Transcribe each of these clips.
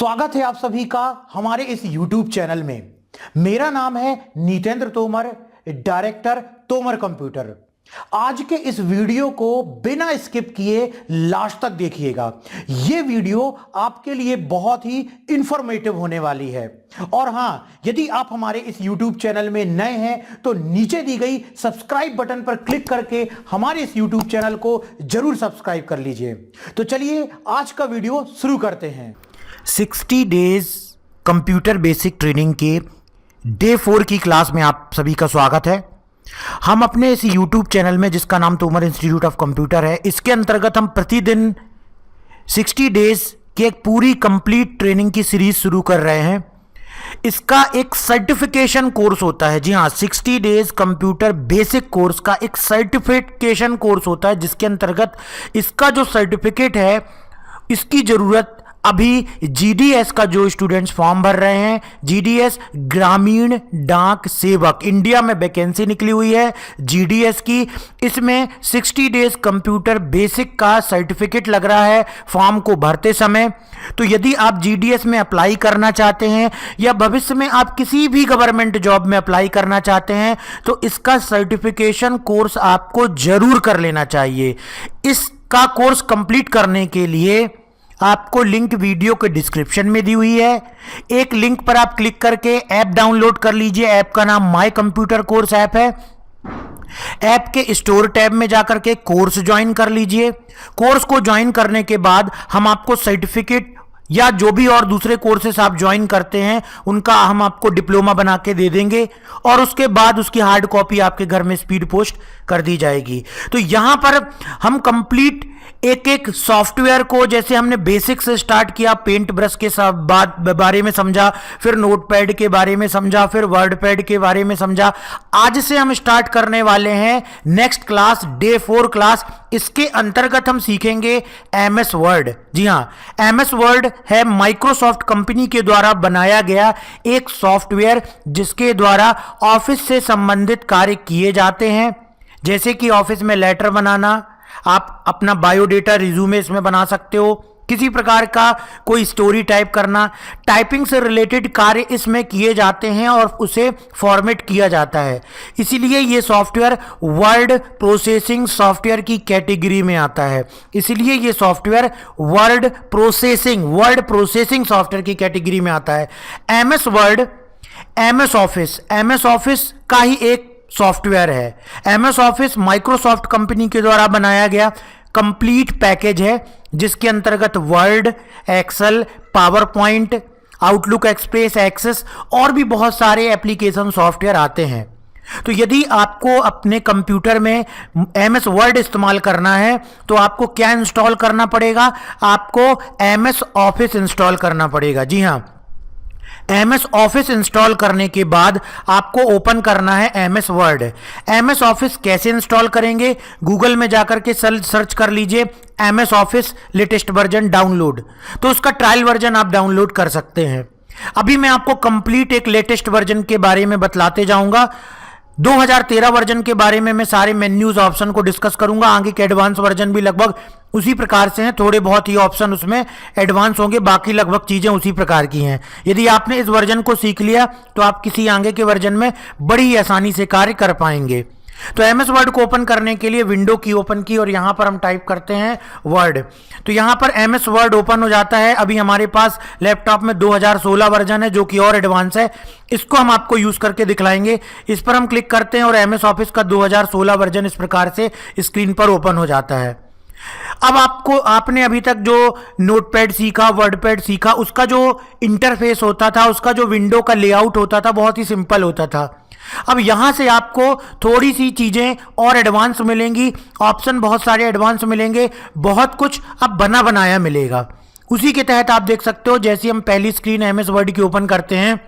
स्वागत है आप सभी का हमारे इस YouTube चैनल में। मेरा नाम है नीतेंद्र तोमर, डायरेक्टर तोमर कंप्यूटर। आज के इस वीडियो को बिना स्किप किए लास्ट तक देखिएगा। यह वीडियो आपके लिए बहुत ही इंफॉर्मेटिव होने वाली है। और हां, यदि आप हमारे इस YouTube चैनल में नए हैं तो नीचे दी गई सब्सक्राइब बटन पर क्लिक करके हमारे इस YouTube चैनल को जरूर सब्सक्राइब कर लीजिए। तो चलिए आज का वीडियो शुरू करते हैं। 60 डेज कंप्यूटर बेसिक ट्रेनिंग के डे 4 की क्लास में आप सभी का स्वागत है। हम अपने इस YouTube चैनल में, जिसका नाम तोमर इंस्टीट्यूट ऑफ कंप्यूटर है, इसके अंतर्गत हम प्रतिदिन 60 डेज की एक पूरी कंप्लीट ट्रेनिंग की सीरीज शुरू कर रहे हैं। इसका एक सर्टिफिकेशन कोर्स होता है। जी हाँ, 60 डेज कंप्यूटर बेसिक कोर्स का एक सर्टिफिकेशन कोर्स होता है, जिसके अंतर्गत इसका जो सर्टिफिकेट है इसकी ज़रूरत अभी जीडीएस का जो स्टूडेंट्स फॉर्म भर रहे हैं, जीडीएस ग्रामीण डाक सेवक, इंडिया में वैकेंसी निकली हुई है जीडीएस की। इसमें 60 डेज कंप्यूटर बेसिक का सर्टिफिकेट लग रहा है फॉर्म को भरते समय। तो यदि आप जीडीएस में अप्लाई करना चाहते हैं या भविष्य में आप किसी भी गवर्नमेंट जॉब में अप्लाई करना चाहते हैं तो इसका सर्टिफिकेशन कोर्स आपको जरूर कर लेना चाहिए। इसका कोर्स कंप्लीट करने के लिए आपको लिंक वीडियो के डिस्क्रिप्शन में दी हुई है। एक लिंक पर आप क्लिक करके ऐप डाउनलोड कर लीजिए। ऐप का नाम माय कंप्यूटर कोर्स ऐप है। ऐप के स्टोर टैब में जाकर के कोर्स ज्वाइन कर लीजिए। कोर्स को ज्वाइन करने के बाद हम आपको सर्टिफिकेट या जो भी और दूसरे कोर्सेस आप ज्वाइन करते हैं उनका हम आपको डिप्लोमा बना के दे देंगे और उसके बाद उसकी हार्ड कॉपी आपके घर में स्पीड पोस्ट कर दी जाएगी। तो यहां पर हम कंप्लीट एक एक सॉफ्टवेयर को, जैसे हमने बेसिक से स्टार्ट किया, पेंट ब्रश के बारे में समझा, फिर नोटपैड के बारे में समझा, फिर वर्ड पैड के बारे में समझा। आज से हम स्टार्ट करने वाले हैं नेक्स्ट क्लास, डे 4 क्लास। इसके अंतर्गत हम सीखेंगे एमएस वर्ड। जी हाँ, एमएस वर्ड है माइक्रोसॉफ्ट कंपनी के द्वारा बनाया गया एक सॉफ्टवेयर जिसके द्वारा ऑफिस से संबंधित कार्य किए जाते हैं, जैसे कि ऑफिस में लेटर बनाना, आप अपना बायोडेटा रिज्यूमे इसमें बना सकते हो, किसी प्रकार का कोई स्टोरी टाइप करना, टाइपिंग से रिलेटेड कार्य इसमें किए जाते हैं और उसे फॉर्मेट किया जाता है। इसीलिए ये सॉफ्टवेयर वर्ड प्रोसेसिंग सॉफ्टवेयर की कैटेगरी में आता है। इसीलिए ये सॉफ्टवेयर वर्ड प्रोसेसिंग सॉफ्टवेयर की कैटेगरी में आता है। एमएस वर्ड एमएस ऑफिस का ही एक सॉफ्टवेयर है। एमएस ऑफिस माइक्रोसॉफ्ट कंपनी के द्वारा बनाया गया कंप्लीट पैकेज है, जिसके अंतर्गत Word, Excel, PowerPoint, Outlook Express, Access और भी बहुत सारे एप्लीकेशन सॉफ्टवेयर आते हैं। तो यदि आपको अपने कंप्यूटर में एमएस वर्ड इस्तेमाल करना है तो आपको क्या इंस्टॉल करना पड़ेगा? आपको एमएस ऑफिस इंस्टॉल करना पड़ेगा। जी हाँ, एमएस ऑफिस इंस्टॉल करने के बाद आपको ओपन करना है एमएस वर्ड। एमएस ऑफिस कैसे इंस्टॉल करेंगे? गूगल में जाकर के सर्च कर लीजिए MS office latest version download, तो उसका ट्रायल वर्जन आप डाउनलोड कर सकते हैं। अभी मैं आपको कंप्लीट एक लेटेस्ट वर्जन के बारे में बतलाते जाऊंगा। 2013 वर्जन के बारे में मैं सारे मेन्यूज ऑप्शन को डिस्कस करूंगा। आगे के एडवांस वर्जन भी लगभग उसी प्रकार से हैं, थोड़े बहुत ही ऑप्शन उसमें एडवांस होंगे, बाकी लगभग चीजें उसी प्रकार की हैं। यदि आपने इस वर्जन को सीख लिया तो आप किसी आगे के वर्जन में बड़ी ही आसानी से कार्य कर पाएंगे। तो एमएस वर्ड को ओपन करने के लिए विंडो की ओपन की और यहां पर हम टाइप करते हैं वर्ड। तो यहां पर एमएस वर्ड ओपन हो जाता है। अभी हमारे पास लैपटॉप में 2016 वर्जन है, जो कि और एडवांस है। इसको हम आपको यूज करके दिखलाएंगे। इस पर हम क्लिक करते हैं और एमएस ऑफिस का 2016 वर्जन इस प्रकार से स्क्रीन पर ओपन हो जाता है। अब आपने अभी तक जो नोटपैड सीखा, वर्डपैड सीखा, उसका जो इंटरफेस होता था, उसका जो विंडो का लेआउट होता था, बहुत ही सिंपल होता था। अब यहां से आपको थोड़ी सी चीजें और एडवांस मिलेंगी, ऑप्शन बहुत सारे एडवांस मिलेंगे, बहुत कुछ अब बना बनाया मिलेगा। उसी के तहत आप देख सकते हो, जैसे हम पहली स्क्रीन एमएस वर्ड की ओपन करते हैं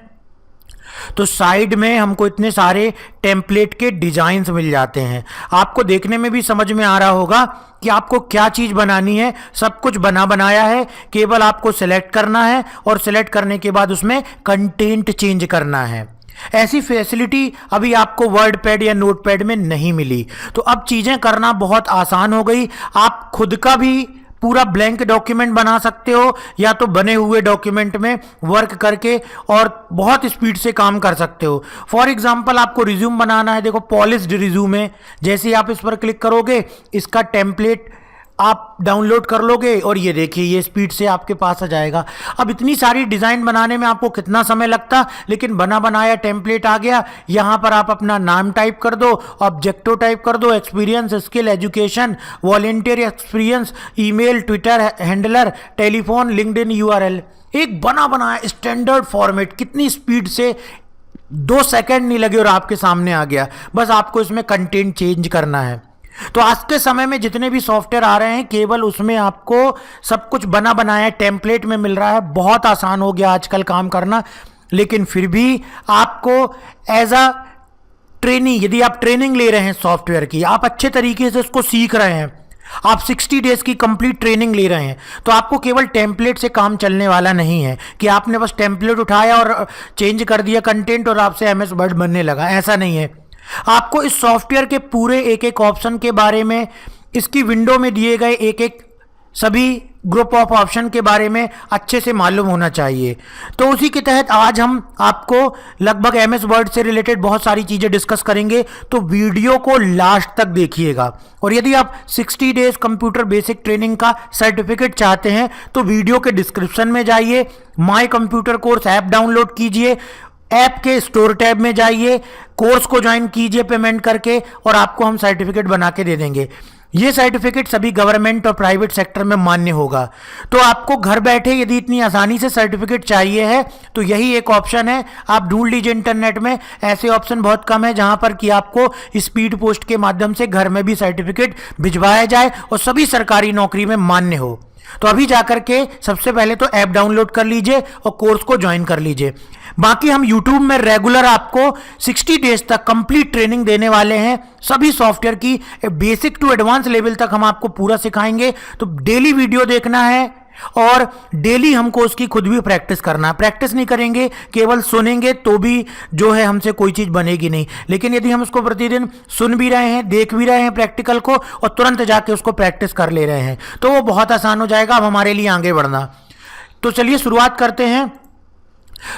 तो साइड में हमको इतने सारे टेम्पलेट के डिजाइन्स मिल जाते हैं। आपको देखने में भी समझ में आ रहा होगा कि आपको क्या चीज बनानी है। सब कुछ बना बनाया है, केवल आपको सिलेक्ट करना है और सिलेक्ट करने के बाद उसमें कंटेंट चेंज करना है। ऐसी फैसिलिटी अभी आपको वर्ड पैड या नोट पैड में नहीं मिली। तो अब चीजें करना बहुत आसान हो गई। आप खुद का भी पूरा ब्लैंक डॉक्यूमेंट बना सकते हो या तो बने हुए डॉक्यूमेंट में वर्क करके और बहुत स्पीड से काम कर सकते हो। फॉर एग्जांपल आपको रिज्यूम बनाना है, देखो पॉलिश्ड रिज्यूम है, जैसे ही आप इस पर क्लिक करोगे इसका टेम्पलेट आप डाउनलोड कर लोगे और ये देखिए ये स्पीड से आपके पास आ जाएगा। अब इतनी सारी डिज़ाइन बनाने में आपको कितना समय लगता, लेकिन बना बनाया टेम्पलेट आ गया। यहाँ पर आप अपना नाम टाइप कर दो, ऑब्जेक्टिव टाइप कर दो, experience, skill, education, volunteer experience, email, Twitter handler, telephone, LinkedIn URL, एक बना बनाया स्टैंडर्ड फॉर्मेट। कितनी स्पीड से 2 सेकंड नहीं लगे और आपके सामने आ गया। बस आपको इसमें कंटेंट चेंज करना है। तो आज के समय में जितने भी सॉफ्टवेयर आ रहे हैं केवल उसमें आपको सब कुछ बना बनाया टेम्पलेट में मिल रहा है। बहुत आसान हो गया आजकल काम करना, लेकिन फिर भी आपको एज अ ट्रेनिंग, यदि आप ट्रेनिंग ले रहे हैं सॉफ्टवेयर की, आप अच्छे तरीके से उसको सीख रहे हैं, आप 60 डेज की कंप्लीट ट्रेनिंग ले रहे हैं, तो आपको केवल टेम्पलेट से काम चलने वाला नहीं है कि आपने बस टेम्पलेट उठाया और चेंज कर दिया कंटेंट और आपसे एमएस वर्ड बनने लगा। ऐसा नहीं है। आपको इस सॉफ्टवेयर के पूरे एक एक ऑप्शन के बारे में, इसकी विंडो में दिए गए एक एक सभी ग्रुप ऑफ ऑप्शन के बारे में अच्छे से मालूम होना चाहिए। तो उसी के तहत आज हम आपको लगभग एमएस वर्ड से रिलेटेड बहुत सारी चीज़ें डिस्कस करेंगे, तो वीडियो को लास्ट तक देखिएगा। और यदि आप 60 डेज कंप्यूटर बेसिक ट्रेनिंग का सर्टिफिकेट चाहते हैं तो वीडियो के डिस्क्रिप्शन में जाइए, my computer course app download कीजिए, ऐप के स्टोर टैब में जाइए, कोर्स को ज्वाइन कीजिए पेमेंट करके और आपको हम सर्टिफिकेट बना के दे देंगे। ये सर्टिफिकेट सभी गवर्नमेंट और प्राइवेट सेक्टर में मान्य होगा। तो आपको घर बैठे यदि इतनी आसानी से सर्टिफिकेट चाहिए है तो यही एक ऑप्शन है। आप ढूंढ लीजिए इंटरनेट में, ऐसे ऑप्शन बहुत कम है जहां पर कि आपको स्पीड पोस्ट के माध्यम से घर में भी सर्टिफिकेट भिजवाया जाए और सभी सरकारी नौकरी में मान्य हो। तो अभी जाकर के सबसे पहले तो ऐप डाउनलोड कर लीजिए और कोर्स को ज्वाइन कर लीजिए। बाकी हम YouTube में रेगुलर आपको 60 डेज तक कंप्लीट ट्रेनिंग देने वाले हैं। सभी सॉफ्टवेयर की बेसिक टू एडवांस लेवल तक हम आपको पूरा सिखाएंगे। तो डेली वीडियो देखना है और डेली हमको उसकी खुद भी प्रैक्टिस करना है। प्रैक्टिस नहीं करेंगे, केवल सुनेंगे तो भी जो है हमसे कोई चीज़ बनेगी नहीं। लेकिन यदि हम उसको प्रतिदिन सुन भी रहे हैं, देख भी रहे हैं प्रैक्टिकल को और तुरंत जाके उसको प्रैक्टिस कर ले रहे हैं तो वो बहुत आसान हो जाएगा अब हमारे लिए आगे बढ़ना। तो चलिए शुरुआत करते हैं।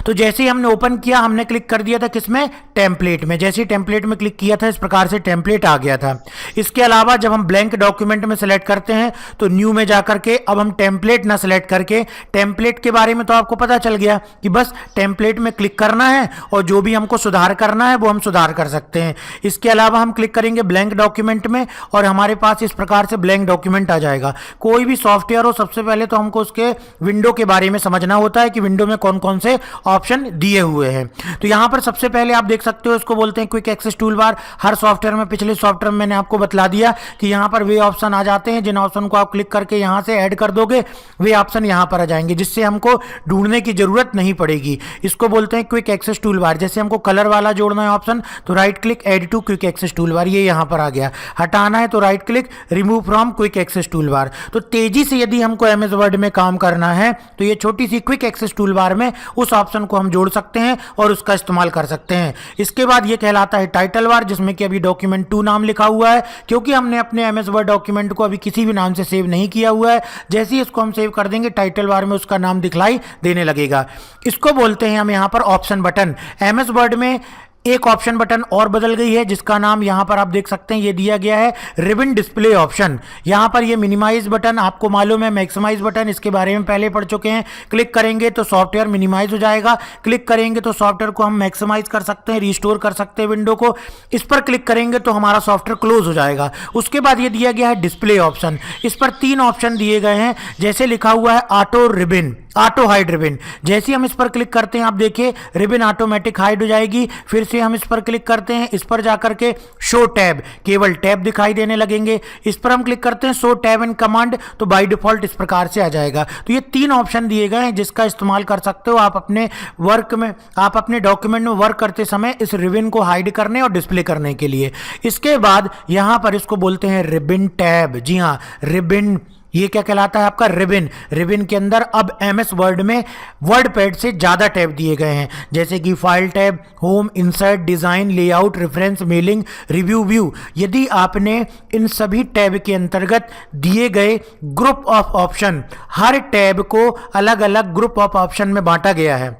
तो जैसे ही हमने ओपन किया, हमने क्लिक कर दिया था किसमें, टेम्पलेट में। जैसे ही टेम्पलेट में क्लिक किया था इस प्रकार से टेम्पलेट आ गया था। इसके अलावा जब हम ब्लैंक डॉक्यूमेंट में सेलेक्ट करते हैं तो न्यू में जाकर के अब हम टेम्पलेट ना सेलेक्ट करके, टेम्पलेट के बारे में तो आपको पता चल गया कि बस टेम्पलेट में क्लिक करना है और जो भी हमको सुधार करना है वो हम सुधार कर सकते हैं। इसके अलावा हम क्लिक करेंगे ब्लैंक डॉक्यूमेंट में और हमारे पास इस प्रकार से ब्लैंक डॉक्यूमेंट आ जाएगा। कोई भी सॉफ्टवेयर हो, सबसे पहले तो हमको उसके विंडो के बारे में समझना होता है कि विंडो में कौन कौन से ऑप्शन दिए हुए हैं। तो यहां पर सबसे पहले आप देख सकते हो, इसको बोलते हैं क्विक एक्सेस टूल बार। हर सॉफ्टवेयर में, पिछले सॉफ्टवेयर में मैंने आपको बतला दिया कि यहां पर वे ऑप्शन आ जाते हैं, जिन ऑप्शन को आप क्लिक करके यहां से ऐड कर दोगे वे ऑप्शन यहां पर आ जाएंगे, जिससे हमको ढूंढने की जरूरत नहीं पड़ेगी। इसको बोलते हैं क्विक एक्सेस टूल बार। जैसे हमको कलर वाला जोड़ना है ऑप्शन तो right click, add to quick access toolbar, ये यहां पर आ गया। हटाना है तो right click, remove from quick access toolbar. तो तेजी से यदि हमको एमएस वर्ड में काम करना है तो ये छोटी सी क्विक एक्सेस टूल बार में उस ऑप्शन को हम जोड़ सकते हैं और उसका इस्तेमाल कर सकते हैं। इसके बाद ये कहलाता है टाइटल बार, जिसमें कि अभी डॉक्यूमेंट 2 नाम लिखा हुआ है, क्योंकि हमने अपने एमएस वर्ड डॉक्यूमेंट को अभी किसी भी नाम से सेव नहीं किया हुआ है। जैसे ही इसको हम सेव कर देंगे टाइटल बार में उसका नाम दिखलाई देने लगेगा। इसको बोलते हैं हम यहाँ पर ऑप्शन बटन। एमएस वर्ड में एक ऑप्शन बटन और बदल गई है जिसका नाम यहां पर आप देख सकते हैं, ये दिया गया है रिबन डिस्प्ले ऑप्शन। यहां पर ये मिनिमाइज बटन, आपको मालूम है मैक्सिमाइज बटन, इसके बारे में पहले पढ़ चुके हैं। क्लिक करेंगे तो सॉफ्टवेयर मिनिमाइज हो जाएगा, क्लिक करेंगे तो सॉफ्टवेयर को हम मैक्सिमाइज कर सकते हैं, रिस्टोर कर सकते हैं विंडो को। इस पर क्लिक करेंगे तो हमारा सॉफ्टवेयर क्लोज हो जाएगा। उसके बाद ये दिया गया है डिस्प्ले ऑप्शन। इस पर 3 ऑप्शन दिए गए हैं, जैसे लिखा हुआ है auto ribbon, auto hide ribbon. जैसे हम इस पर क्लिक करते हैं आप देखिए रिबन ऑटोमेटिक हाइड हो जाएगी। फिर से हम इस पर क्लिक करते हैं, इस पर जाकर के शो टैब, केवल टैब दिखाई देने लगेंगे। इस पर हम क्लिक करते हैं शो टैब एंड कमांड, तो बाय डिफॉल्ट इस प्रकार से आ जाएगा। तो ये 3 ऑप्शन दिए गए हैं जिसका इस्तेमाल कर सकते हो आप अपने वर्क में, आप अपने डॉक्यूमेंट में वर्क करते समय इस रिबन को हाइड करने और डिस्प्ले करने के लिए। इसके बाद यहां पर इसको बोलते हैं रिबन टैब। जी हाँ, रिबन ये क्या कहलाता है आपका रिबन। रिबन के अंदर अब एमएस वर्ड में वर्ड पैड से ज़्यादा टैब दिए गए हैं, जैसे कि file tab, home, insert, design, layout, reference, mailing, review, view. यदि आपने इन सभी टैब के अंतर्गत दिए गए group of option, her tab को अलग अलग ग्रुप ऑफ ऑप्शन में बांटा गया है।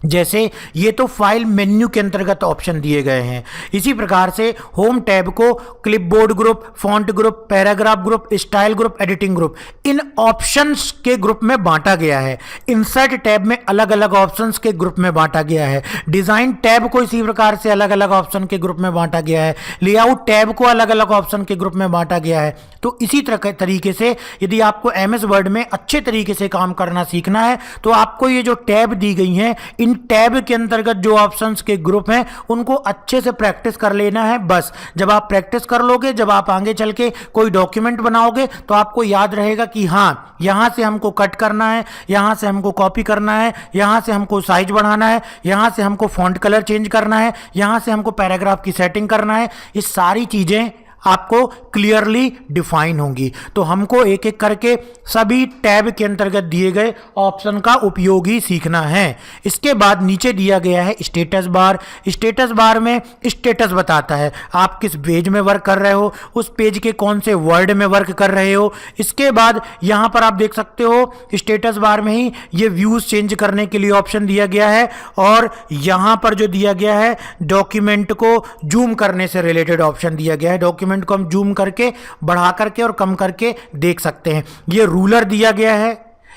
जैसे ये तो फाइल मेन्यू के अंतर्गत ऑप्शन दिए गए हैं, इसी प्रकार से होम टैब को clipboard group, font group, paragraph group, style group, editing group, इन ऑप्शंस के ग्रुप में बांटा गया है। इंसर्ट टैब में अलग अलग ऑप्शंस के ग्रुप में बांटा गया है। डिजाइन टैब को इसी प्रकार से अलग अलग ऑप्शन के ग्रुप में बांटा गया है। लेआउट टैब को अलग अलग ऑप्शन के ग्रुप में बांटा गया है। तो इसी तरीके से यदि आपको एमएस वर्ड में अच्छे तरीके से काम करना सीखना है तो आपको ये जो टैब दी गई हैं, इन टैब के अंतर्गत जो ऑप्शंस के ग्रुप हैं उनको अच्छे से प्रैक्टिस कर लेना है। बस जब आप प्रैक्टिस कर लोगे, जब आप आगे चल के कोई डॉक्यूमेंट बनाओगे तो आपको याद रहेगा कि हाँ, यहां से हमको कट करना है, यहां से हमको कॉपी करना है, यहां से हमको साइज बढ़ाना है, यहां से हमको फॉन्ट कलर चेंज करना है, यहां से हमको पैराग्राफ की सेटिंग करना है। ये सारी चीजें आपको क्लियरली डिफाइन होंगी। तो हमको एक एक करके सभी टैब के अंतर्गत दिए गए ऑप्शन का उपयोग ही सीखना है। इसके बाद नीचे दिया गया है स्टेटस बार। स्टेटस बार में स्टेटस बताता है आप किस पेज में वर्क कर रहे हो, उस पेज के कौन से वर्ड में वर्क कर रहे हो। इसके बाद यहां पर आप देख सकते हो स्टेटस बार में ही ये व्यूज चेंज करने के लिए ऑप्शन दिया गया है, और यहां पर जो दिया गया है डॉक्यूमेंट को जूम करने से रिलेटेड ऑप्शन दिया गया है। डॉक्यूमेंट को हम जूम करके, बढ़ा करके और कम करके देख सकते हैं। ये रूलर दिया गया है,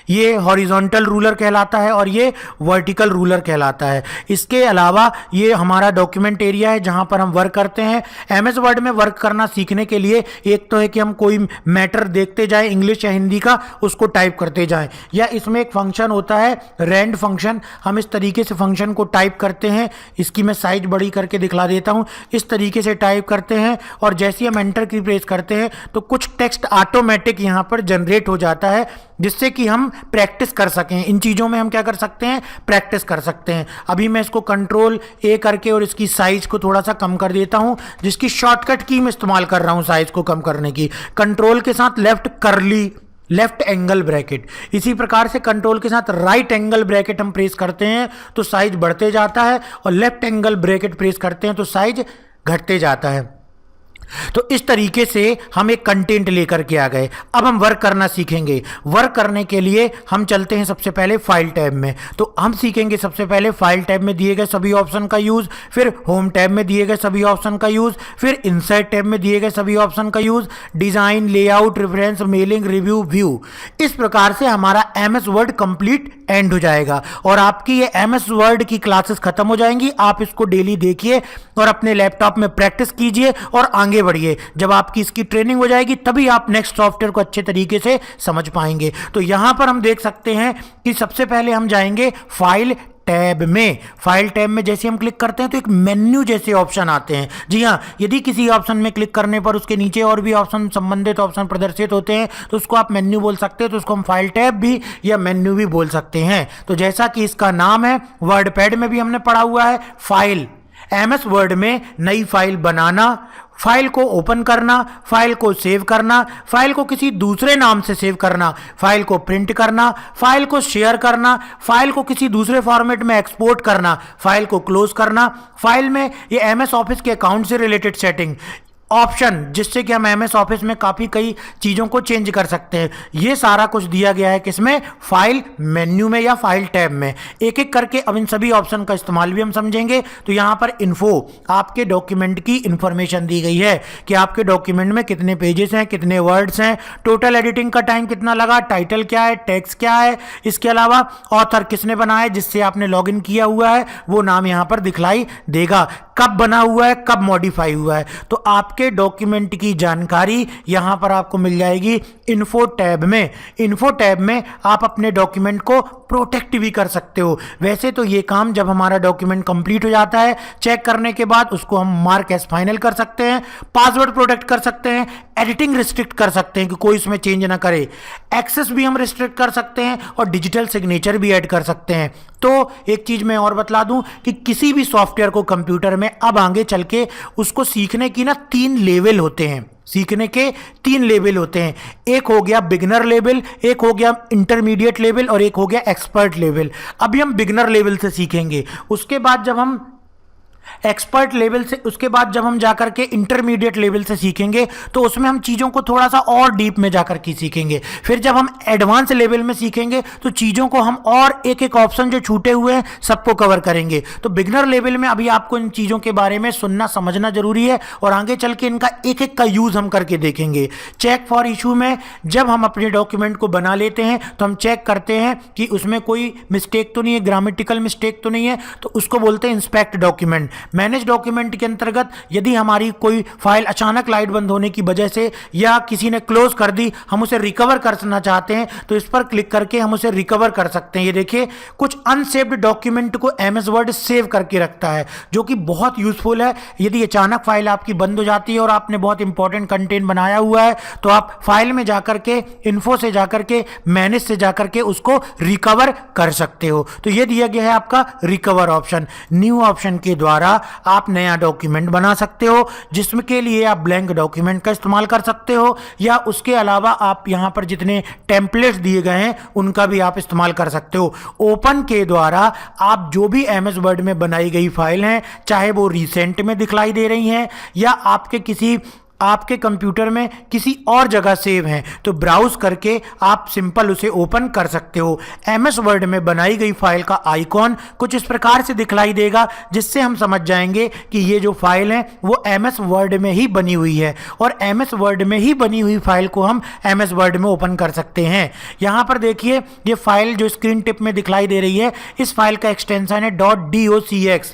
ये हॉरिजॉन्टल रूलर कहलाता है और ये वर्टिकल रूलर कहलाता है। इसके अलावा ये हमारा डॉक्यूमेंट एरिया है जहां पर हम वर्क करते हैं। एमएस वर्ड में वर्क करना सीखने के लिए एक तो है कि हम कोई मैटर देखते जाएं, इंग्लिश या हिंदी का, उसको टाइप करते जाएं, या इसमें एक फंक्शन होता है रैंड फंक्शन। हम इस तरीके से फंक्शन को टाइप करते हैं, इसकी मैं साइज बड़ी करके दिखला देता हूं। इस तरीके से टाइप करते हैं और जैसे हम एंटर की प्रेस करते हैं तो कुछ टेक्स्ट ऑटोमेटिक यहां पर जनरेट हो जाता है, जिससे कि हम प्रैक्टिस कर सकें। इन चीज़ों में हम क्या कर सकते हैं, प्रैक्टिस कर सकते हैं। अभी मैं इसको कंट्रोल ए करके और इसकी साइज को थोड़ा सा कम कर देता हूं, जिसकी शॉर्टकट की मैं इस्तेमाल कर रहा हूं साइज को कम करने की। कंट्रोल के साथ left curly, left angle bracket, इसी प्रकार से कंट्रोल के साथ राइट एंगल ब्रैकेट हम प्रेस करते हैं तो साइज बढ़ते जाता है, और लेफ्ट एंगल ब्रैकेट प्रेस करते हैं तो साइज घटते जाता है। तो इस तरीके से हम एक कंटेंट लेकर के आ गए। अब हम वर्क करना सीखेंगे। वर्क करने के लिए हम चलते हैं सबसे पहले फाइल टैब में। तो हम सीखेंगे सबसे पहले फाइल टैब में दिए गए सभी ऑप्शन का यूज, फिर होम टैब में दिए गए सभी ऑप्शन का यूज, फिर इंसर्ट टैब में दिए गए सभी ऑप्शन का use, design, layout, reference, mailing, review, view. इस प्रकार से हमारा एमएस वर्ड कंप्लीट एंड हो जाएगा और आपकी ये एमएस वर्ड की क्लासेस खत्म हो जाएंगी। आप इसको डेली देखिए और अपने लैपटॉप में प्रैक्टिस कीजिए और आगे बढ़िए। जब आपकी इसकी ट्रेनिंग हो जाएगी तभी आप नेक्स्ट सॉफ्टवेयर को अच्छे तरीके से समझ पाएंगे। तो यहां पर हम देख सकते हैं कि सबसे पहले हम जाएंगे फाइल टैब में। फाइल टैब में जैसे हम क्लिक करते हैं तो एक मेन्यू जैसे ऑप्शन आते हैं। जी हाँ, यदि किसी ऑप्शन में क्लिक करने पर उसके नीचे और भी ऑप्शन, संबंधित ऑप्शन प्रदर्शित होते हैं तो उसको आप मेन्यू बोल सकते हैं। तो उसको हम फाइल टैब भी या मेन्यू भी बोल सकते हैं। तो जैसा कि इसका नाम है, वर्ड पैड में भी हमने पढ़ा हुआ है, फाइल, एमएस वर्ड में नई फाइल बनाना, फाइल को ओपन करना, फाइल को सेव करना, फाइल को किसी दूसरे नाम से सेव करना, फाइल को प्रिंट करना, फाइल को शेयर करना, फाइल को किसी दूसरे फॉर्मेट में एक्सपोर्ट करना, फाइल को क्लोज करना, फाइल में ये एमएस ऑफिस के अकाउंट से रिलेटेड सेटिंग, ऑप्शन जिससे कि हम एमएस ऑफिस में काफ़ी कई चीज़ों को चेंज कर सकते हैं। ये सारा कुछ दिया गया है किसमें, फाइल मेन्यू में या फाइल टैब में। एक एक करके अब इन सभी ऑप्शन का इस्तेमाल भी हम समझेंगे। तो यहाँ पर इन्फो, आपके डॉक्यूमेंट की इंफॉर्मेशन दी गई है कि आपके डॉक्यूमेंट में कितने पेजेस हैं, कितने वर्ड्स हैं, टोटल एडिटिंग का टाइम कितना लगा, टाइटल क्या है, टेक्स्ट क्या है, इसके अलावा ऑथर किसने बनाया, जिससे आपने लॉगिन किया हुआ है वो नाम यहाँ पर दिखलाई देगा, कब बना हुआ है, कब मॉडिफाई हुआ है। तो आपके डॉक्यूमेंट की जानकारी यहां पर आपको मिल जाएगी इन्फो टैब में। इन्फो टैब में आप अपने डॉक्यूमेंट को प्रोटेक्ट भी कर सकते हो। वैसे तो ये काम जब हमारा डॉक्यूमेंट कंप्लीट हो जाता है, चेक करने के बाद उसको हम मार्क एज फाइनल कर सकते हैं, पासवर्ड प्रोटेक्ट कर सकते हैं, एडिटिंग रिस्ट्रिक्ट कर सकते हैं कि कोई इसमें चेंज ना करे, एक्सेस भी हम रिस्ट्रिक्ट कर सकते हैं और डिजिटल सिग्नेचर भी ऐड कर सकते हैं। तो एक चीज मैं और बतला दूं कि किसी भी सॉफ्टवेयर को कंप्यूटर में अब आगे चल के उसको सीखने की ना 3 लेवल होते हैं, सीखने के 3 लेवल होते हैं। एक हो गया बिगिनर लेवल, एक हो गया इंटरमीडिएट लेवल और एक हो गया एक्सपर्ट लेवल। अभी हम बिगिनर लेवल से सीखेंगे, उसके बाद जब हम एक्सपर्ट लेवल से, उसके बाद जब हम जाकर के इंटरमीडिएट लेवल से सीखेंगे तो उसमें हम चीज़ों को थोड़ा सा और डीप में जाकर के सीखेंगे। फिर जब हम एडवांस लेवल में सीखेंगे तो चीज़ों को हम और एक एक ऑप्शन जो छूटे हुए हैं सबको कवर करेंगे। तो बिगिनर लेवल में अभी आपको इन चीज़ों के बारे में सुनना समझना जरूरी है और आगे चल के इनका एक एक का यूज़ हम करके देखेंगे। चेक फॉर इशू में जब हम अपने डॉक्यूमेंट को बना लेते हैं तो हम चेक करते हैं कि उसमें कोई मिस्टेक तो नहीं है, ग्रामेटिकल मिस्टेक तो नहीं है, तो उसको बोलते हैं इंस्पेक्ट डॉक्यूमेंट। मैनेज डॉक्यूमेंट के अंतर्गत यदि हमारी कोई फाइल अचानक लाइट बंद होने की वजह से या किसी ने क्लोज कर दी, हम उसे रिकवर करना चाहते हैं तो इस पर क्लिक करके हम उसे रिकवर कर सकते हैं। ये देखिए कुछ अनसेव्ड डॉक्यूमेंट को एमएस वर्ड सेव करके रखता है जो कि बहुत यूजफुल है। यदि अचानक फाइल आपकी बंद हो जाती है और आपने बहुत इंपॉर्टेंट कंटेंट बनाया हुआ है तो आप फाइल में जाकर के इन्फो से जाकर के मैनेज से जाकर के उसको रिकवर कर सकते हो। तो ये दिया गया है आपका रिकवर ऑप्शन। न्यू ऑप्शन के द्वारा आप नया डॉक्यूमेंट बना सकते हो जिसमें के लिए आप ब्लैंक डॉक्यूमेंट का इस्तेमाल कर सकते हो या उसके अलावा आप यहां पर जितने टेम्पलेट्स दिए गए हैं उनका भी आप इस्तेमाल कर सकते हो। ओपन के द्वारा आप जो भी एमएस वर्ड में बनाई गई फाइल हैं, चाहे वो रिसेंट में दिखलाई दे रही हैं या आपके कंप्यूटर में किसी और जगह सेव हैं, तो ब्राउज करके आप सिंपल उसे ओपन कर सकते हो। एमएस वर्ड में बनाई गई फाइल का आइकॉन कुछ इस प्रकार से दिखलाई देगा जिससे हम समझ जाएंगे कि ये जो फाइल है वो एमएस वर्ड में ही बनी हुई है और एमएस वर्ड में ही बनी हुई फाइल को हम एमएस वर्ड में ओपन कर सकते हैं। यहां पर देखिए ये फाइल जो स्क्रीन टिप में दिखलाई दे रही है, इस फाइल का एक्सटेंशन है .docx।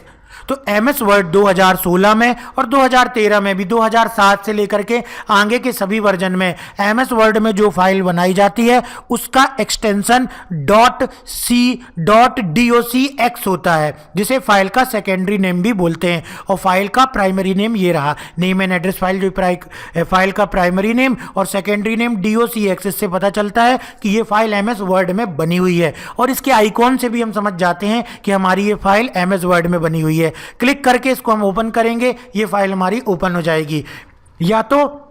तो एमएस वर्ड 2016 में और 2013 में भी, 2007 से लेकर के आगे के सभी वर्जन में एमएस वर्ड में जो फाइल बनाई जाती है उसका एक्सटेंशन .docx होता है, जिसे फाइल का सेकेंडरी नेम भी बोलते हैं। और फाइल का प्राइमरी नेम ये रहा, नेम एंड एड्रेस फाइल जो फाइल का प्राइमरी नेम और सेकेंडरी नेम docx। इससे पता चलता है कि ये फाइल एमएस वर्ड में बनी हुई है और इसके आइकॉन से भी हम समझ जाते हैं कि हमारी ये फाइल एमएस वर्ड में बनी हुई है। क्लिक करके इसको हम ओपन करेंगे, ये फाइल हमारी ओपन हो जाएगी। या तो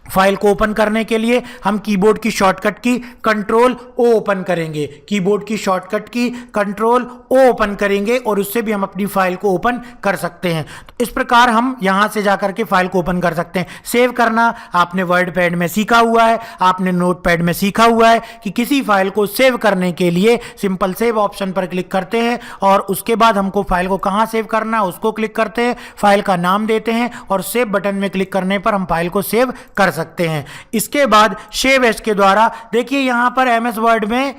फाइल को ओपन करने के लिए हम कीबोर्ड की शॉर्टकट की कंट्रोल ओ ओपन करेंगे, कीबोर्ड की शॉर्टकट की कंट्रोल ओ ओपन करेंगे और उससे भी हम अपनी फाइल को ओपन कर सकते हैं। तो इस प्रकार हम यहां से जाकर के फाइल को ओपन कर सकते हैं। सेव करना आपने वर्ड पैड में सीखा हुआ है, आपने नोट पैड में सीखा हुआ है कि किसी फाइल को सेव करने के लिए सिंपल सेव ऑप्शन पर क्लिक करते हैं और उसके बाद हमको फाइल को कहां सेव करना है उसको क्लिक करते हैं, फाइल का नाम देते हैं और सेव बटन में क्लिक करने पर हम फाइल को सेव कर सकते हैं। इसके बाद सेव एज के द्वारा देखिए यहां पर एमएस वर्ड में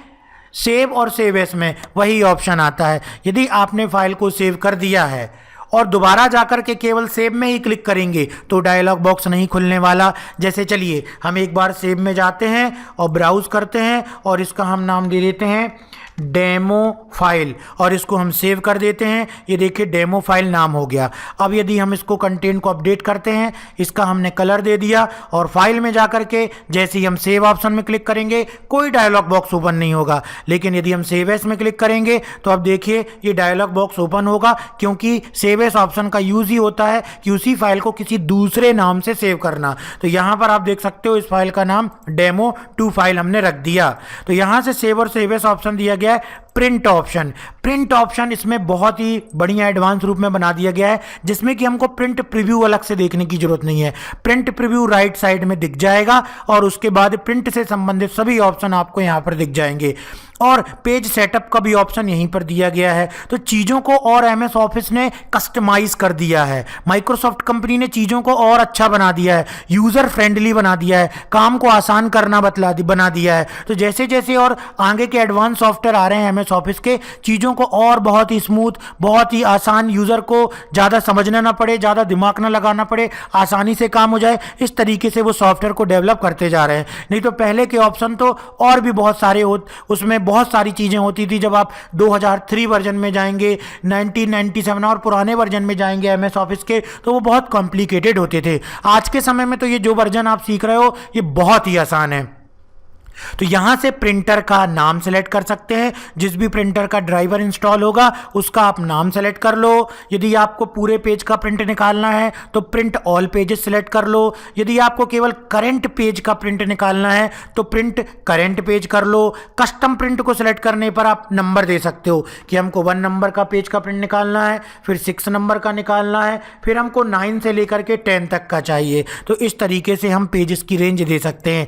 सेव और सेव एज में वही ऑप्शन आता है। यदि आपने फाइल को सेव कर दिया है और दोबारा जाकर के केवल सेव में ही क्लिक करेंगे तो डायलॉग बॉक्स नहीं खुलने वाला। जैसे चलिए हम एक बार सेव में जाते हैं और ब्राउज करते हैं और इसका हम नाम दे देते हैं डेमो फाइल और इसको हम सेव कर देते हैं। ये देखिए डेमो फाइल नाम हो गया। अब यदि हम इसको कंटेंट को अपडेट करते हैं, इसका हमने कलर दे दिया और फाइल में जाकर के जैसे ही हम सेव ऑप्शन में क्लिक करेंगे कोई डायलॉग बॉक्स ओपन नहीं होगा, लेकिन यदि हम सेव एस में क्लिक करेंगे तो अब देखिए ये डायलॉग बॉक्स ओपन होगा, क्योंकि सेव एस ऑप्शन का यूज ही होता है कि उसी फाइल को किसी दूसरे नाम से सेव करना। तो यहां पर आप देख सकते हो इस फाइल का नाम डेमो2 फाइल हमने रख दिया। तो यहां से सेव और सेव एस ऑप्शन दिया गया है। प्रिंट ऑप्शन, प्रिंट ऑप्शन इसमें बहुत ही बढ़िया एडवांस रूप में बना दिया गया है, जिसमें कि हमको प्रिंट प्रीव्यू अलग से देखने की जरूरत नहीं है। प्रिंट प्रीव्यू राइट साइड में दिख जाएगा और उसके बाद प्रिंट से संबंधित सभी ऑप्शन आपको यहां पर दिख जाएंगे और पेज सेटअप का भी ऑप्शन यहीं पर दिया गया है। तो चीज़ों को और एमएस ऑफिस ने कस्टमाइज कर दिया है, माइक्रोसॉफ्ट कंपनी ने चीज़ों को और अच्छा बना दिया है, यूज़र फ्रेंडली बना दिया है, काम को आसान करना बना दिया है। तो जैसे जैसे और आगे के एडवांस सॉफ्टवेयर आ रहे हैं एमएस ऑफिस के, चीज़ों को और बहुत ही स्मूथ, बहुत ही आसान, यूज़र को ज़्यादा समझना ना पड़े, ज़्यादा दिमाग ना लगाना पड़े, आसानी से काम हो जाए, इस तरीके से वो सॉफ्टवेयर को डेवलप करते जा रहे हैं। नहीं तो पहले के ऑप्शन तो और भी बहुत सारे उसमें बहुत सारी चीज़ें होती थी। जब आप 2003 वर्जन में जाएंगे, 1997 और पुराने वर्जन में जाएंगे एमएस ऑफिस के, तो वो बहुत कॉम्प्लिकेटेड होते थे। आज के समय में तो ये जो वर्जन आप सीख रहे हो ये बहुत ही आसान है। तो यहां से प्रिंटर का नाम सेलेक्ट कर सकते हैं, जिस भी प्रिंटर का ड्राइवर इंस्टॉल होगा उसका आप नाम सेलेक्ट कर लो। यदि आपको पूरे पेज का प्रिंट निकालना है तो प्रिंट ऑल पेजेस सेलेक्ट कर लो। यदि आपको केवल करंट पेज का प्रिंट निकालना है तो प्रिंट करंट पेज कर लो। कस्टम प्रिंट को सिलेक्ट करने पर आप नंबर दे सकते हो कि हमको 1 नंबर का पेज का प्रिंट निकालना है, फिर 6 नंबर का निकालना है, फिर हमको 9 से लेकर के 10 तक का चाहिए। तो इस तरीके से हम पेजेस की रेंज दे सकते हैं।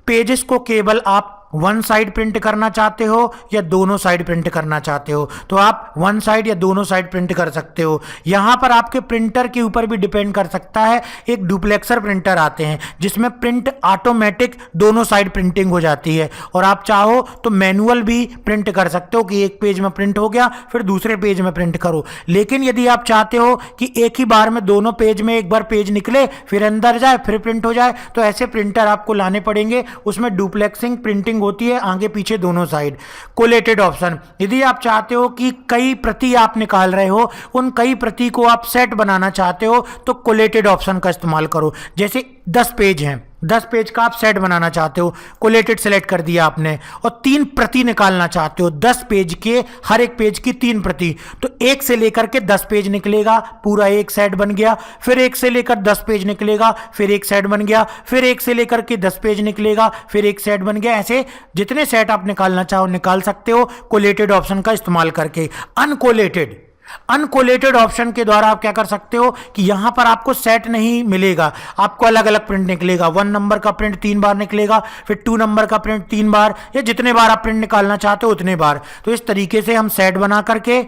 पेजेस को केवल आप 1 साइड प्रिंट करना चाहते हो या दोनों साइड प्रिंट करना चाहते हो तो आप 1 साइड या दोनों साइड प्रिंट कर सकते हो। यहां पर आपके प्रिंटर के ऊपर भी डिपेंड कर सकता है। एक डुप्लेक्सर प्रिंटर आते हैं जिसमें प्रिंट ऑटोमेटिक दोनों साइड प्रिंटिंग हो जाती है, और आप चाहो तो मैनुअल भी प्रिंट कर सकते हो कि एक पेज में प्रिंट हो गया फिर दूसरे पेज में प्रिंट करो। लेकिन यदि आप चाहते हो कि एक ही बार में दोनों पेज में एक बार पेज निकले फिर अंदर जाए फिर प्रिंट हो जाए, तो ऐसे प्रिंटर आपको लाने पड़ेंगे। उसमें डुप्लेक्सिंग प्रिंटिंग होती है आगे पीछे दोनों साइड। कोलेटेड ऑप्शन, यदि आप चाहते हो कि कई प्रति आप निकाल रहे हो, उन कई प्रति को आप सेट बनाना चाहते हो तो कोलेटेड ऑप्शन का इस्तेमाल करो। जैसे 10 पेज हैं, 10 पेज का आप सेट बनाना चाहते हो, कोलेटेड सेलेक्ट कर दिया आपने, और 3 प्रति निकालना चाहते हो 10 पेज के, हर एक पेज की 3 प्रति, तो 1 से लेकर के 10 पेज निकलेगा, पूरा एक सेट बन गया। फिर 1 से लेकर 10 पेज निकलेगा, फिर एक सेट बन गया, फिर 1 से लेकर के 10 पेज निकलेगा, फिर एक सेट बन गया। ऐसे जितने सेट आप निकालना चाहो निकाल सकते हो कोलेटेड ऑप्शन का इस्तेमाल करके। अनकोलेटेड ऑप्शन के द्वारा आप क्या कर सकते हो कि यहां पर आपको सेट नहीं मिलेगा, आपको अलग अलग प्रिंट निकलेगा। 1 नंबर का प्रिंट 3 बार निकलेगा, फिर 2 नंबर का प्रिंट 3 बार, या जितने बार आप प्रिंट निकालना चाहते हो उतने बार। तो इस तरीके से हम सेट बना करके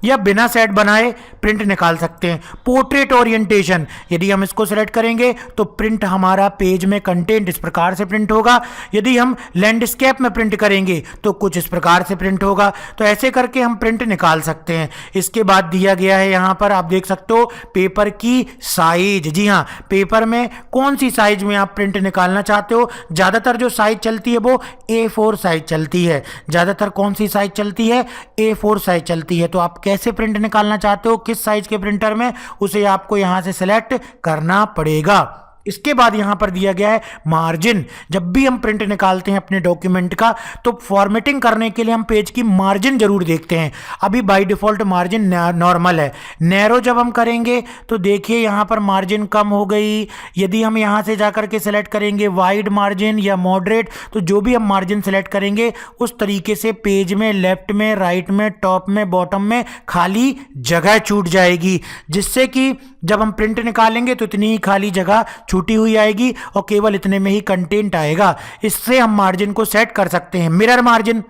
या बिना सेट बनाए प्रिंट निकाल सकते हैं। पोर्ट्रेट ओरिएंटेशन, यदि हम इसको सेलेक्ट करेंगे तो प्रिंट हमारा पेज में कंटेंट इस प्रकार से प्रिंट होगा। यदि हम लैंडस्केप में प्रिंट करेंगे तो कुछ इस प्रकार से प्रिंट होगा। तो ऐसे करके हम प्रिंट निकाल सकते हैं। इसके बाद दिया गया है यहां पर आप देख सकते हो पेपर की साइज। जी हाँ, पेपर में कौन सी साइज में आप प्रिंट निकालना चाहते हो। ज्यादातर जो साइज चलती है वो A4 साइज चलती है। ज्यादातर कौन सी साइज चलती है, A4 साइज चलती है। तो आप कैसे प्रिंट निकालना चाहते हो, किस साइज के प्रिंटर में, उसे आपको यहां से सेलेक्ट करना पड़ेगा। इसके बाद यहां पर दिया गया है मार्जिन। जब भी हम प्रिंट निकालते हैं अपने डॉक्यूमेंट का तो फॉर्मेटिंग करने के लिए हम पेज की मार्जिन जरूर देखते हैं। अभी बाय डिफॉल्ट मार्जिन नॉर्मल है, नैरो जब हम करेंगे तो देखिए यहां पर मार्जिन कम हो गई। यदि हम यहां से जाकर के सिलेक्ट करेंगे वाइड मार्जिन या मॉडरेट, तो जो भी हम मार्जिन सेलेक्ट करेंगे उस तरीके से पेज में लेफ्ट में, राइट में, टॉप में, बॉटम में खाली जगह छूट जाएगी, जिससे कि जब हम प्रिंट निकालेंगे तो इतनी ही खाली जगह छूटी हुई आएगी और केवल इतने में ही कंटेंट आएगा। इससे हम मार्जिन को सेट कर सकते हैं। मिरर मार्जिन,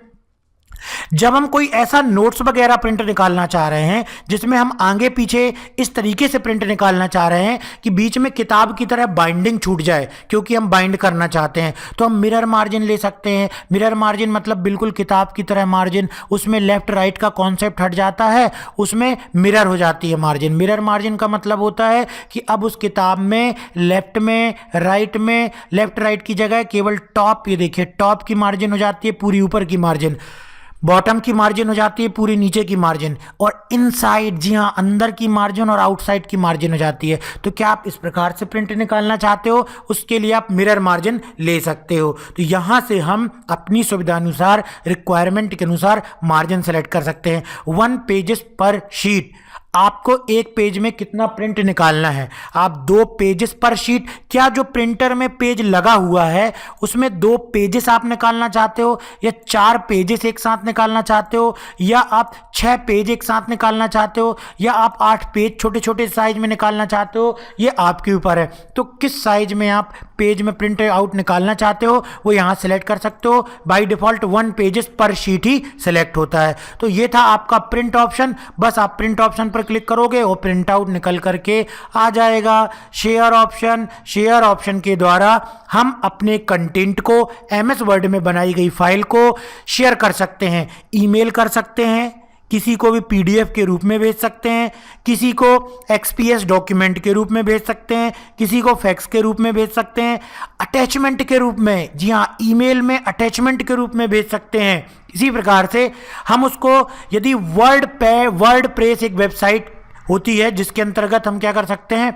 जब हम कोई ऐसा नोट्स वगैरह प्रिंट निकालना चाह रहे हैं जिसमें हम आगे पीछे इस तरीके से प्रिंट निकालना चाह रहे हैं कि बीच में किताब की तरह बाइंडिंग छूट जाए, क्योंकि हम बाइंड करना चाहते हैं, तो हम मिरर मार्जिन ले सकते हैं। मिरर मार्जिन मतलब बिल्कुल किताब की तरह मार्जिन, उसमें लेफ्ट राइट का कॉन्सेप्ट हट जाता है, उसमें मिरर हो जाती है मार्जिन। मिरर मार्जिन का मतलब होता है कि अब उस किताब में लेफ्ट में, राइट में, लेफ्ट राइट की जगह केवल टॉप, ये देखिए टॉप की मार्जिन हो जाती है पूरी ऊपर की मार्जिन, बॉटम की मार्जिन हो जाती है पूरी नीचे की मार्जिन, और इनसाइड, जी हाँ, अंदर की मार्जिन और आउटसाइड की मार्जिन हो जाती है। तो क्या आप इस प्रकार से प्रिंट निकालना चाहते हो, उसके लिए आप मिरर मार्जिन ले सकते हो। तो यहां से हम अपनी सुविधानुसार, रिक्वायरमेंट के अनुसार मार्जिन सेलेक्ट कर सकते हैं। 1 पेजेस पर शीट, आपको एक पेज में कितना प्रिंट निकालना है। आप 2 पेजेस पर शीट, क्या जो प्रिंटर में पेज लगा हुआ है उसमें 2 पेजेस आप निकालना चाहते हो, या 4 पेजेस एक साथ निकालना चाहते हो, या आप 6 पेज एक साथ निकालना चाहते हो, या आप 8 पेज छोटे छोटे साइज में निकालना चाहते हो, ये आपके ऊपर है। तो किस साइज में आप पेज में प्रिंट आउट निकालना चाहते हो वो यहां सेलेक्ट कर सकते हो। बाय डिफॉल्ट 1 पेजेस पर शीट ही सेलेक्ट होता है। तो ये था आपका प्रिंट ऑप्शन। बस आप प्रिंट ऑप्शन पर क्लिक करोगे और प्रिंट आउट निकल करके आ जाएगा। शेयर ऑप्शन, शेयर ऑप्शन के द्वारा हम अपने कंटेंट को, MS वर्ड में बनाई गई फाइल को शेयर कर सकते हैं। ईमेल कर सकते हैं, किसी को भी PDF के रूप में भेज सकते हैं, किसी को XPS डॉक्यूमेंट के रूप में भेज सकते हैं, किसी को फैक्स के रूप में भेज सकते हैं, अटैचमेंट के रूप में, जी हाँ, ईमेल में अटैचमेंट के रूप में भेज सकते हैं। इसी प्रकार से हम उसको, यदि वर्ड प्रेस एक वेबसाइट होती है जिसके अंतर्गत हम क्या कर सकते हैं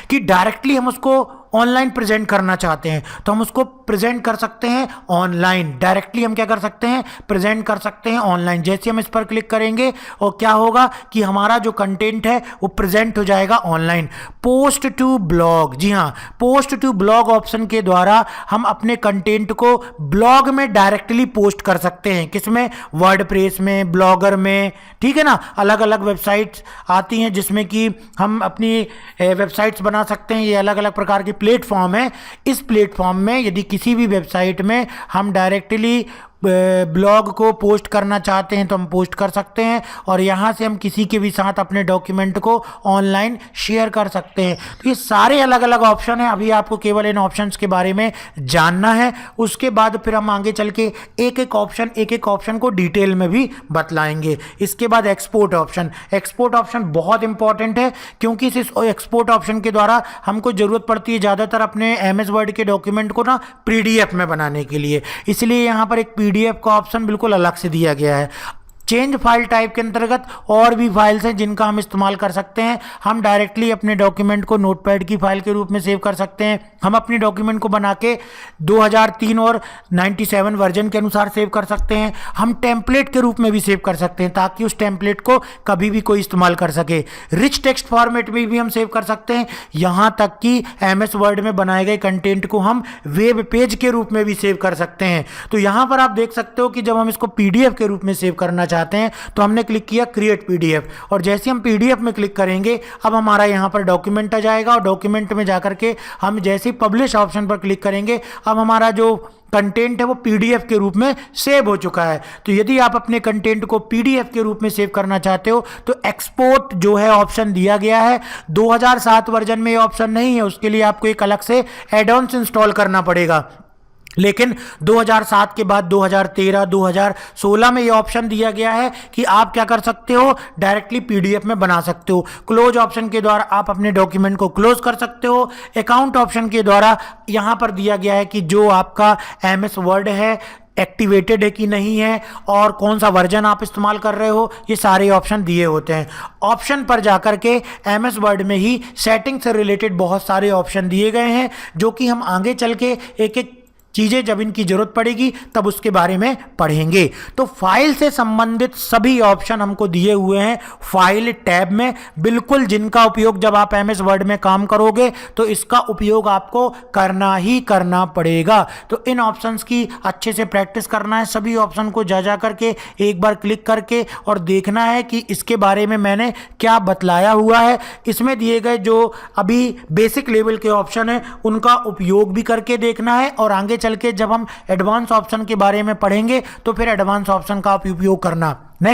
कि डायरेक्टली हम उसको ऑनलाइन प्रेजेंट करना चाहते हैं तो हम उसको प्रेजेंट कर सकते हैं ऑनलाइन। डायरेक्टली हम क्या कर सकते हैं, प्रेजेंट कर सकते हैं ऑनलाइन। जैसे हम इस पर क्लिक करेंगे और क्या होगा कि हमारा जो कंटेंट है वो प्रेजेंट हो जाएगा ऑनलाइन। पोस्ट टू ब्लॉग, जी हाँ, पोस्ट टू ब्लॉग ऑप्शन के द्वारा हम अपने कंटेंट को ब्लॉग में डायरेक्टली पोस्ट कर सकते हैं। किसमें, वर्डप्रेस में, ब्लॉगर में, ठीक है ना। अलग अलग वेबसाइट्स आती हैं जिसमें कि हम अपनी वेबसाइट्स बना सकते हैं। ये अलग अलग प्रकार के प्लेटफॉर्म है। इस प्लेटफॉर्म में यदि किसी भी वेबसाइट में हम डायरेक्टली ब्लॉग को पोस्ट करना चाहते हैं तो हम पोस्ट कर सकते हैं और यहाँ से हम किसी के भी साथ अपने डॉक्यूमेंट को ऑनलाइन शेयर कर सकते हैं। तो ये सारे अलग अलग ऑप्शन हैं। अभी आपको केवल इन ऑप्शंस के बारे में जानना है, उसके बाद फिर हम आगे चल के एक एक ऑप्शन को डिटेल में भी बतलाएंगे। इसके बाद एक्सपोर्ट ऑप्शन बहुत इंपॉर्टेंट है, क्योंकि इस एक्सपोर्ट ऑप्शन के द्वारा हमको ज़रूरत पड़ती है ज़्यादातर अपने MS वर्ड के डॉक्यूमेंट को ना PDF में बनाने के लिए। इसलिए यहाँ पर एक PDF का ऑप्शन बिल्कुल अलग से दिया गया है। चेंज फाइल टाइप के अंतर्गत और भी फाइल्स हैं जिनका हम इस्तेमाल कर सकते हैं। हम डायरेक्टली अपने डॉक्यूमेंट को नोटपैड की फाइल के रूप में सेव कर सकते हैं। हम अपनी डॉक्यूमेंट को बना के 2003 और 97 वर्जन के अनुसार सेव कर सकते हैं। हम टेम्पलेट के रूप में भी सेव कर सकते हैं ताकि उस टेम्पलेट को कभी भी कोई इस्तेमाल कर सके। रिच टेक्स्ट फॉर्मेट में भी हम सेव कर सकते हैं। यहाँ तक कि MS वर्ड में बनाए गए कंटेंट को हम वेब पेज के रूप में भी सेव कर सकते हैं। तो यहाँ पर आप देख सकते हो कि जब हम इसको PDF के रूप में सेव करना चाहते हैं तो हमने क्लिक किया क्रिएट PDF, और जैसे हम PDF में क्लिक करेंगे अब हमारा यहां पर डॉक्यूमेंट आ जाएगा और डॉक्यूमेंट में जाकर के हम जैसे पब्लिश ऑप्शन पर क्लिक करेंगे अब हमारा जो कंटेंट है वो PDF के रूप में सेव हो चुका है। तो यदि आप अपने कंटेंट को PDF के रूप में सेव करना चाहते हो तो एक्सपोर्ट जो है ऑप्शन दिया गया है। 2007 वर्जन में ये ऑप्शन नहीं है, उसके लिए आपको एक अलग से एड-ऑन्स इंस्टॉल करना पड़ेगा। लेकिन 2007 के बाद 2013, 2016 में ये ऑप्शन दिया गया है कि आप क्या कर सकते हो, डायरेक्टली PDF में बना सकते हो। क्लोज ऑप्शन के द्वारा आप अपने डॉक्यूमेंट को क्लोज कर सकते हो। अकाउंट ऑप्शन के द्वारा यहाँ पर दिया गया है कि जो आपका MS वर्ड है एक्टिवेटेड है कि नहीं है और कौन सा वर्जन आप इस्तेमाल कर रहे हो, ये सारे ऑप्शन दिए होते हैं। ऑप्शन पर जाकर के MS वर्ड में ही सेटिंग से रिलेटेड बहुत सारे ऑप्शन दिए गए हैं जो कि हम आगे चल के एक एक चीज़ें जब इनकी जरूरत पड़ेगी तब उसके बारे में पढ़ेंगे। तो फाइल से संबंधित सभी ऑप्शन हमको दिए हुए हैं फाइल टैब में, बिल्कुल जिनका उपयोग जब आप MS वर्ड में काम करोगे तो इसका उपयोग आपको करना ही करना पड़ेगा। तो इन ऑप्शंस की अच्छे से प्रैक्टिस करना है। सभी ऑप्शन को जा करके एक बार क्लिक करके और देखना है कि इसके बारे में मैंने क्या बतलाया हुआ है। इसमें दिए गए जो अभी बेसिक लेवल के ऑप्शन है उनका उपयोग भी करके देखना है और आगे चल के जब हम एडवांस ऑप्शन के बारे में पढ़ेंगे तो फिर एडवांस ऑप्शन का उपयोग करना।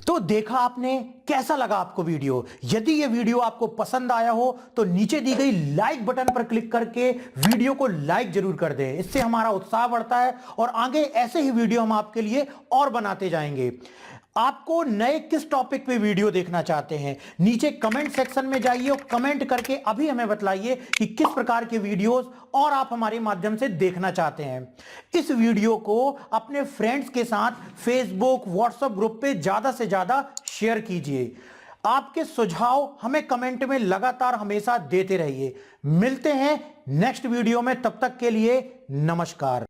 तो देखा आपने, कैसा लगा आपको वीडियो? यदि ये वीडियो आपको पसंद आया हो तो नीचे दी गई लाइक बटन पर क्लिक करके वीडियो को लाइक जरूर कर दें। इससे हमारा उत्साह बढ़ता है और आगे ऐसे ही वीडियो हम आपके लिए और बनाते जाएंगे। आपको नए किस टॉपिक पे वीडियो देखना चाहते हैं, नीचे कमेंट सेक्शन में जाइए और कमेंट करके अभी हमें बताइए कि किस प्रकार के वीडियोस और आप हमारे माध्यम से देखना चाहते हैं। इस वीडियो को अपने फ्रेंड्स के साथ फेसबुक, व्हाट्सएप ग्रुप पे ज्यादा से ज्यादा शेयर कीजिए। आपके सुझाव हमें कमेंट में लगातार हमेशा देते रहिए। मिलते हैं नेक्स्ट वीडियो में, तब तक के लिए नमस्कार।